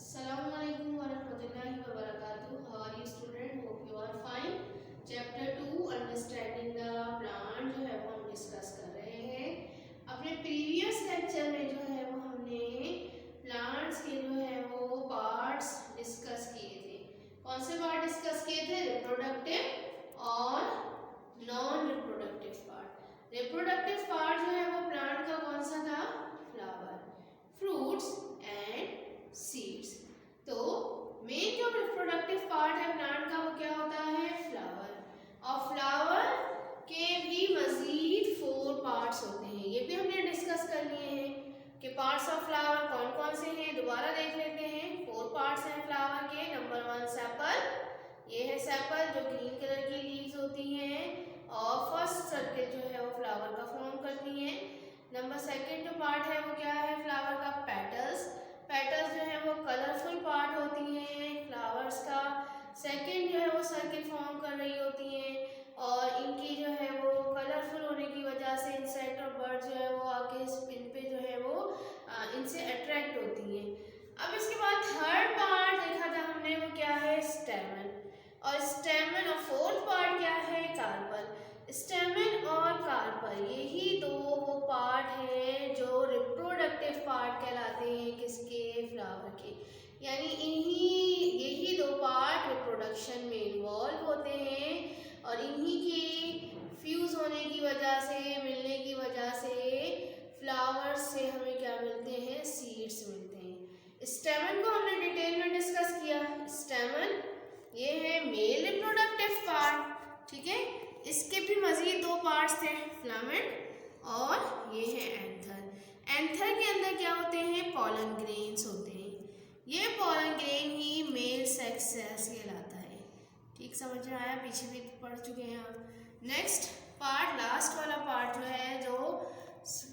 Assalamualaikum warahmatullahi wabarakatuh. How are you student? Hope you are fine. Chapter 2 understanding the plant जो है वो हम discuss कर रहे हैं। अपने प्रीवियस लेक्चर में जो है वो हमने प्लांट्स के जो है वो पार्ट्स डिस्कस किए थे। कौन से पार्ट डिस्कस किए थे? रिप्रोडक्टिव और non reproductive part. Reproductive part जो है वो प्लांट का कौन सा था? Flower, fruits and seeds. तो मेन जो रिप्रोडक्टिव पार्ट है प्लांट का वो क्या होता है? फ्लावर। और फ्लावर के भी मजीद 4 पार्ट्स होते हैं। ये भी हमने डिस्कस कर लिए हैं कि पार्ट्स ऑफ फ्लावर कौन कौन से हैं। दोबारा देख लेते हैं। 4 पार्ट्स हैं फ्लावर के। नंबर 1 सेपल, ये है सेपल जो ग्रीन कलर की लीव्स होती हैं और फर्स्ट सर्किल जो है वो फ्लावर का फॉर्म करती हैं। नंबर 2 जो पार्ट है वो क्या है? फ्लावर का पेटल्स। पेटल्स जो है वो कलरफुल पार्ट होती हैं फ्लावर्स का। सेकंड जो है वो सर्किल फॉर्म कर रही होती हैं और इनकी जो है वो कलरफुल होने की वजह से इंसेक्ट और बर्ड जो है वो आके इन पे जो है वो इनसे अट्रैक्ट होती हैं। अब इसके बाद थर्ड पार्ट देखा था हमने, वो क्या है? स्टेमन। और स्टेमन और फोर्थ पार्ट क्या है? कार्पल। स्टेमन और कार्पल यही दो वो पार्ट हैं जो रिप्रोडक्टिव पार्ट कहलाते हैं किसके? फ्लावर के। यानी यही 2 पार्ट रिप्रोडक्शन में इन्वॉल्व होते हैं और इन्हीं की फ्यूज होने की वजह से, मिलने की वजह से फ्लावर्स से हमें क्या मिलते हैं? सीड्स मिलते हैं। स्टेमन को हमने डिटेल में डिस्कस किया। स्टेमन ये है मेल रिप्रोडक्टिव पार्ट, ठीक है। इसके भी मजीद 2 पार्ट्स थे, फिलामेंट और ये है एंथर। एंथर के अंदर क्या होते हैं? पॉलन ग्रेन्स होते हैं। ये पॉलन ग्रेन ही मेल सेक्स सेल्स कहलाता है। ठीक समझ में आया? पीछे भी पढ़ चुके हैं आप। नेक्स्ट पार्ट, लास्ट वाला पार्ट जो है, जो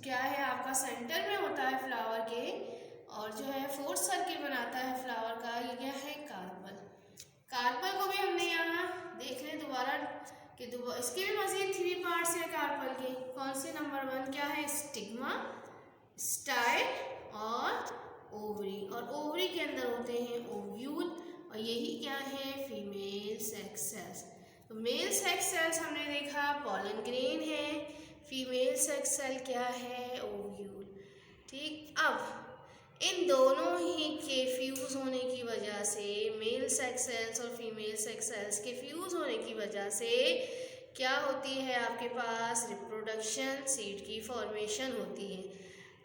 क्या है आपका सेंटर में होता है फ्लावर के और जो है फोर्थ सर्किल बनाता है फ्लावर का, ये क्या है? कार्पल। कार्पल को भी हमने यहाँ देख लें दोबारा कि इसके भी मजीद 3 पार्ट्स हैं कार्पल के। कौन से? नंबर 1 क्या है? स्टिग्मा, स्टाइल और ओवरी। और ओवरी के अंदर होते हैं ओव्यूल और यही क्या है? Female sex cells. तो मेल सेक्स सेल्स हमने देखा पॉलन ग्रेन है, फीमेल सेक्स सेल क्या है? ओव्यूल। ठीक, अब इन दोनों ही के फ्यूज होने की वजह से, मेल सेक्स सेल्स और फीमेल सेक्स सेल्स के फ्यूज होने की वजह से क्या होती है आपके पास? रिप्रोडक्शन, सीड की फॉर्मेशन होती है।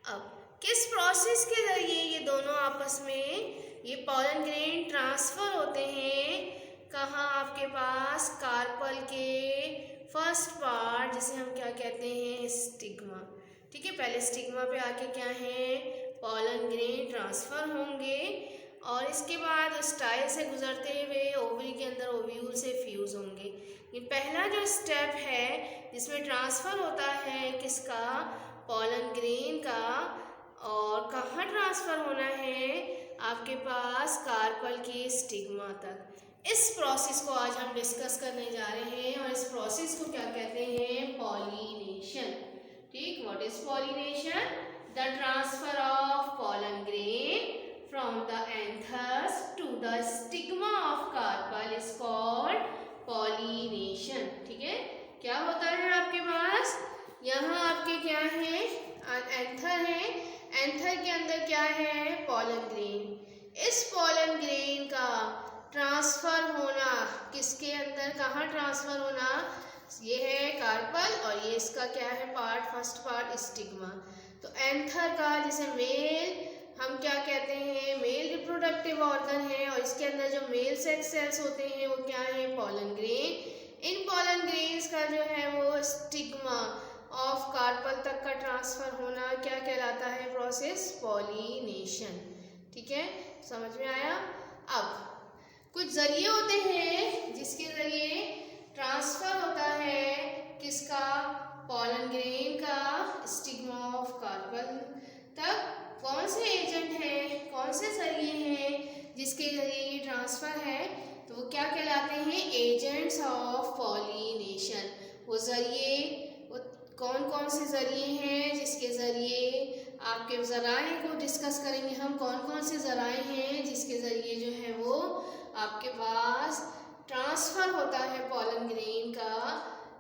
अब किस प्रोसेस के जरिए ये दोनों आपस में ये पॉलन ग्रेन ट्रांसफर होते हैं? कहाँ? आपके पास कार्पल के फर्स्ट पार्ट जिसे हम क्या कहते हैं? स्टिग्मा। ठीक है, पहले स्टिग्मा पे आके क्या है? पॉलन ग्रेन ट्रांसफर होंगे और इसके बाद स्टाइल से गुजरते हुए ओवरी के अंदर ओव्यूल से फ्यूज होंगे। ये पहला जो स्टेप है जिसमें ट्रांसफर होता है किसका? पॉलन ग्रेन का। और कहाँ ट्रांसफर होना है? आपके पास कार्पल के स्टिग्मा तक। इस प्रोसेस को आज हम डिस्कस करने जा रहे हैं और इस प्रोसेस को क्या कहते हैं? पॉलिनेशन। ठीक, what is pollination? The transfer of pollen grain from the anthers to the stigma of carpel is called pollination. ठीक है, क्या होता है आपके पास? यहाँ आपके क्या है? एंथर है। एंथर के अंदर क्या है? Pollen grain. इस पॉलन ग्रेन का ट्रांसफर होना किसके अंदर? कहाँ ट्रांसफर होना? ये है कार्पल और ये इसका क्या है? Part, first part stigma. तो एंथर का जिसे मेल हम क्या कहते हैं? मेल रिप्रोडक्टिव ऑर्गन है और इसके अंदर जो मेल सेक्स सेल्स होते हैं वो क्या है? Pollen grain. इन पॉलन ग्रेन्स का जो है वो स्टिग्मा ऑफ कार्पल तक का ट्रांसफर होना क्या कहलाता है? Process pollination. ठीक है, समझ में आया? अब कुछ जरिए होते हैं जिसके जरिए ट्रांसफर होता है किसका? पॉलन ग्रेन का स्टिग्मा ऑफ कार्पल तक। कौन से एजेंट हैं, कौन से जरिए हैं जिसके जरिए ये ट्रांसफर है? तो वो क्या कहलाते हैं? Agents of pollination. वो जरिए, वो कौन कौन से जरिए हैं जिसके जरिए आपके ज़राए को डिस्कस करेंगे हम, कौन कौन से ज़राए हैं जिसके ज़रिए जो है वो आपके पास ट्रांसफ़र होता है पॉलन ग्रेन का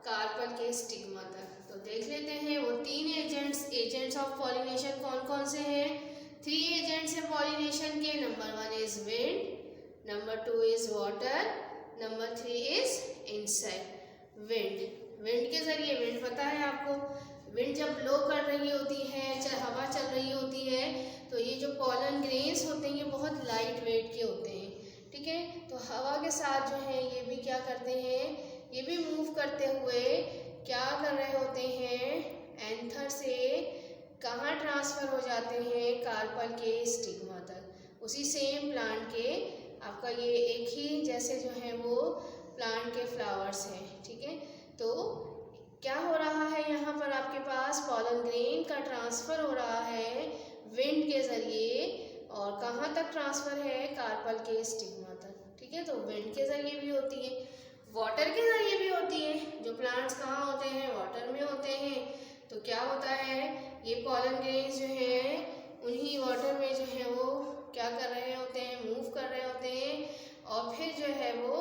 कार्पल के स्टिग्मा तक। तो देख लेते हैं वो 3 एजेंट्स ऑफ पॉलिनेशन कौन कौन से हैं। 3 एजेंट्स हैं पॉलिनेशन के। Number 1 is wind, number 2 is water, number 3 is insect. Wind के ज़रिए, विंड पता है आपको, विंड जब ब्लो कर रही होती है, चाहे हवा चल रही होती है, तो ये जो पॉलन ग्रेन्स होते हैं ये बहुत लाइट वेट के होते हैं, ठीक है। तो हवा के साथ जो है ये भी क्या करते हैं, ये भी मूव करते हुए क्या कर रहे होते हैं, एंथर से कहाँ ट्रांसफ़र हो जाते हैं, कार्पल के स्टिग्मा तक। उसी सेम प्लांट के आपका ये एक ही जैसे जो है वो प्लांट के फ्लावर्स हैं, ठीक है। तो क्या हो रहा है यहाँ पर आपके पास पॉलन ग्रेन का ट्रांसफ़र हो रहा है विंड के ज़रिए, और कहाँ तक ट्रांसफ़र है, कार्पल के स्टिग्मा तक, ठीक है। तो विंड के ज़रिए भी होती है, वाटर के ज़रिए भी होती है। जो प्लांट्स कहाँ होते हैं, वाटर में होते हैं। तो क्या होता है, ये पॉलन ग्रेन्स जो हैं उन्हीं वाटर में जो है वो क्या कर रहे होते हैं, मूव कर रहे होते हैं, और फिर जो है वो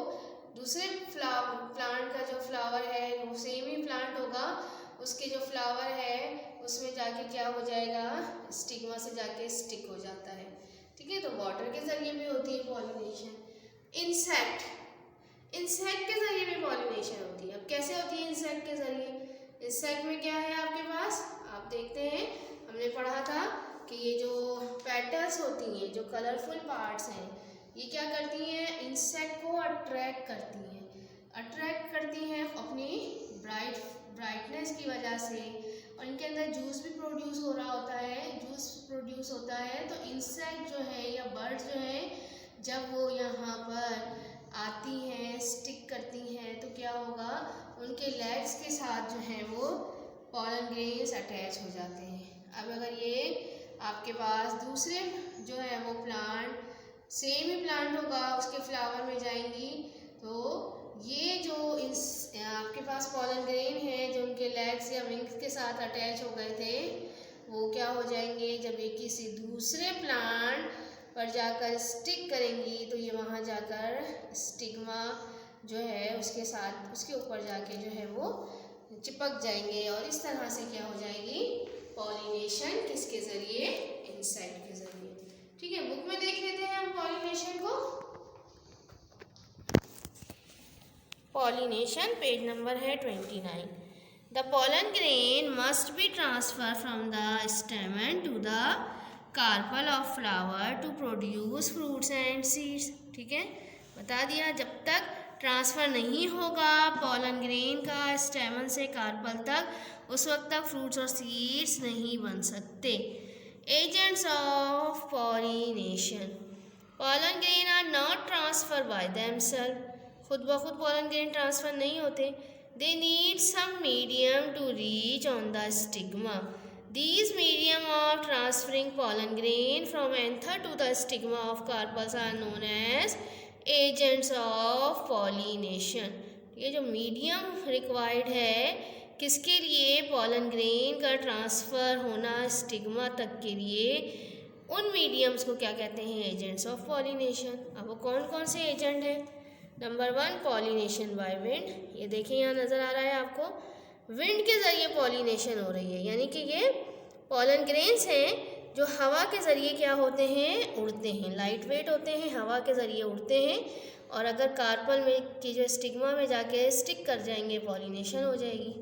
दूसरे प्लांट का जो फ्लावर है वो सेम ही प्लांट होगा, उसके जो फ्लावर है उसमें जाके क्या हो जाएगा, स्टिग्मा से जाके स्टिक हो जाता है, ठीक है। तो वाटर के ज़रिए भी होती है पॉलिनेशन। इंसेक्ट के ज़रिए भी पॉलिनेशन होती है। अब कैसे होती है इंसेक्ट के ज़रिए, इंसेक्ट में क्या है आपके पास, आप देखते हैं हमने पढ़ा था कि ये जो पेटल्स होती हैं, जो कलरफुल पार्ट्स हैं, ये क्या करती हैं, इंसेक्ट को अट्रैक्ट करती हैं अपनी ब्राइटनेस की वजह से, और इनके अंदर जूस भी प्रोड्यूस हो रहा होता है। तो इंसेक्ट जो है या बर्ड्स जो है जब वो यहाँ पर आती हैं, स्टिक करती हैं, तो क्या होगा, उनके लेग्स के साथ जो है वो पॉलन ग्रेन्स अटैच हो जाते हैं। अब अगर ये आपके पास दूसरे जो है वो प्लांट, सेम ही प्लांट होगा, उसके फ्लावर में जाएंगी, तो ये जो आपके पास पॉलन ग्रेन है जो उनके लेग्स या विंग्स के साथ अटैच हो गए थे, वो क्या हो जाएंगे, जब ये किसी दूसरे प्लांट पर जाकर स्टिक करेंगी तो ये वहाँ जाकर स्टिग्मा जो है उसके साथ, उसके ऊपर जाके जो है वो चिपक जाएंगे, और इस तरह से क्या हो जाएगी पॉलिनेशन, किसके ज़रिए, इंसेक्ट के ज़रिए, ठीक है। बुक में देख लेते हैं हम पॉलिनेशन को। पॉलिनेशन पेज नंबर है 29। The pollen grain must be transfer from the stamen to the carpel of flower to produce fruits and seeds, ठीक है। बता दिया, जब तक ट्रांसफ़र नहीं होगा पॉलन ग्रेन का स्टेमन से कार्पल तक, उस वक्त तक फ्रूट्स और सीड्स नहीं बन सकते। Agents of pollination, pollen grain are not transfer by themself, खुद ब खुद पॉलन ग्रेन ट्रांसफ़र नहीं होते। They need some medium to reach on the stigma. These medium of transferring pollen grain from anther to the stigma of carpels are known as agents of pollination. ये जो medium required है किसके लिए, pollen grain का transfer होना stigma तक के लिए, उन मीडियम्स को क्या कहते हैं, एजेंट्स ऑफ पॉलिनेशन। अब वो कौन कौन से एजेंट हैं। नंबर 1 पॉलिनेशन बाय विंड, ये देखिए यहाँ नज़र आ रहा है आपको, विंड के ज़रिए पॉलिनेशन हो रही है, यानी कि ये पॉलन ग्रेन्स हैं जो हवा के ज़रिए क्या होते हैं, उड़ते हैं, लाइट वेट होते हैं, हवा के ज़रिए उड़ते हैं, और अगर कार्पल में की जो स्टिग्मा में जाके स्टिक कर जाएंगे, पॉलिनेशन हो जाएगी।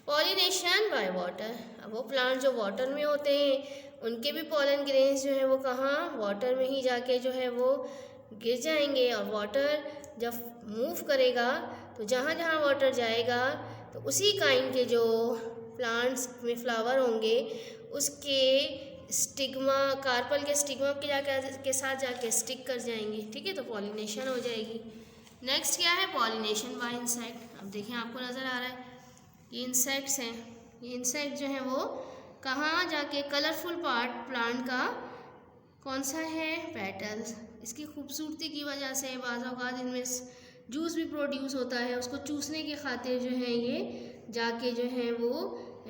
पॉलिनेशन बाय वाटर, अब वो प्लांट जो वाटर में होते हैं उनके भी पॉलन ग्रेन्स जो है वो कहाँ, वाटर में ही जाके जो है वो गिर जाएंगे, और वाटर जब मूव करेगा तो जहाँ जहाँ वाटर जाएगा तो उसी काइंड के जो प्लांट्स में फ्लावर होंगे उसके स्टिग्मा, कार्पल के स्टिग्मा के साथ जाके स्टिक कर जाएंगे, ठीक है। तो पॉलिनेशन हो जाएगी। नेक्स्ट क्या है, पॉलिनेशन बाय इंसेक्ट। अब देखें आपको नज़र आ रहा है ये इंसेक्ट्स हैं, ये इंसेक्ट जो है वो कहाँ जाके, कलरफुल पार्ट प्लांट का कौन सा है, पेटल्स, इसकी खूबसूरती की वजह से बाज़ औक़ात इनमें जूस भी प्रोड्यूस होता है, उसको चूसने की खातिर जो है ये जाके जो है वो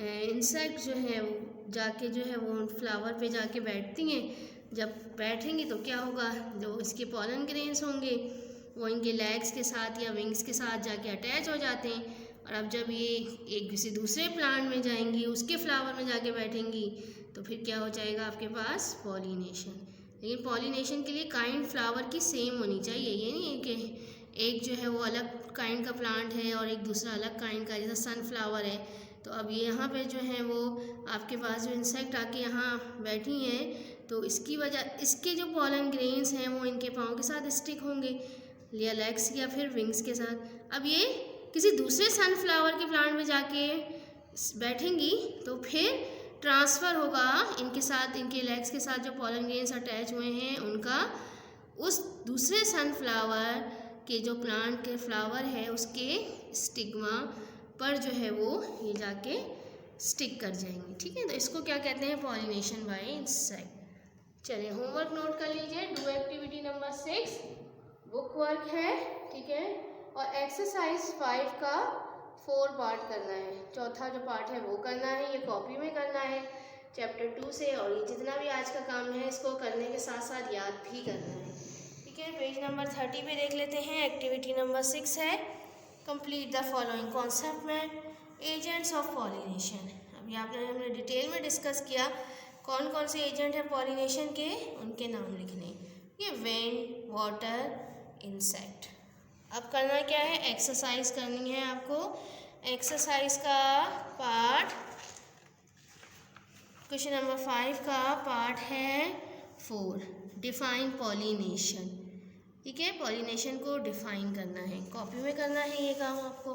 इंसेक्ट जो है वो जाके जो है वो फ्लावर पे जाके बैठती हैं। जब बैठेंगी तो क्या होगा, जो इसके पॉलन ग्रेन्स होंगे वो इनके लेग्स के साथ या विंग्स के साथ जाके अटैच हो जाते हैं। और अब जब ये एक किसी दूसरे प्लांट में जाएंगी, उसके फ्लावर में जाके बैठेंगी, तो फिर क्या हो जाएगा आपके पास पॉलिनेशन। लेकिन पॉलिनेशन के लिए काइंड फ्लावर की सेम होनी चाहिए, ये नहीं है कि एक जो है वो अलग काइंड का प्लांट है और एक दूसरा अलग काइंड का, जैसे सनफ्लावर है। तो अब ये यहाँ पे जो है वो आपके पास जो इंसेक्ट आके यहाँ बैठी हैं, तो इसकी वजह इसके जो पॉलन ग्रेन्स हैं वो इनके पाँव के साथ स्टिक होंगे, या लेग्स या फिर विंग्स के साथ। अब ये किसी दूसरे सनफ्लावर के प्लांट में जाके बैठेंगी तो फिर ट्रांसफ़र होगा इनके साथ, इनके लेग्स के साथ जो पॉलन ग्रेन्स अटैच हुए हैं उनका उस दूसरे सनफ्लावर के जो प्लांट के फ्लावर है उसके स्टिग्मा पर जो है वो ये जाके स्टिक कर जाएंगे। ठीक है, तो इसको क्या कहते हैं, पॉलिनेशन बाय इंसेक्ट। चलिए होमवर्क नोट कर लीजिए। Do activity number 6 book work है, ठीक है, और एक्सरसाइज 5 का 4 पार्ट करना है। चौथा जो पार्ट है वो करना है, ये कॉपी में करना है चैप्टर 2 से। और ये जितना भी आज का काम है इसको करने के साथ साथ याद भी करना है। ठीक है, पेज नंबर 30 पे देख लेते हैं। एक्टिविटी नंबर 6 है कंप्लीट द फॉलोइंग कॉन्सेप्ट में एजेंट्स ऑफ पॉलिनेशन। अभी हमने डिटेल में डिस्कस किया कौन कौन से एजेंट हैं पॉलिनेशन के, उनके नाम लिखने। ये विंड, वाटर, इंसेक्ट। अब करना क्या है, एक्सरसाइज करनी है आपको। एक्सरसाइज का पार्ट क्वेश्चन नंबर 5 का पार्ट है 4, डिफाइन पॉलिनेशन। ठीक है, पॉलिनेशन को डिफाइन करना है, कॉपी में करना है ये काम आपको।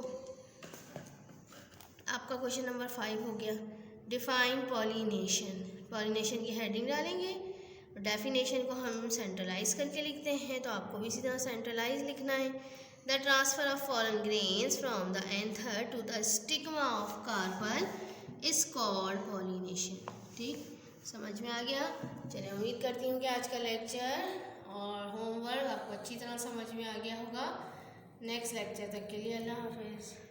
आपका क्वेश्चन नंबर 5 हो गया डिफाइन पॉलिनेशन। पॉलिनेशन की हेडिंग डालेंगे, डेफिनेशन को हम सेंट्रलाइज करके लिखते हैं, तो आपको भी इसी तरह सेंट्रलाइज लिखना है। The transfer of pollen grains from the anther to the stigma of carpel is called pollination. ठीक, समझ में आ गया। चलिए, उम्मीद करती हूँ कि आज का लेक्चर और होमवर्क आपको अच्छी तरह समझ में आ गया होगा। नेक्स्ट लेक्चर तक के लिए अल्लाह हाफिज़।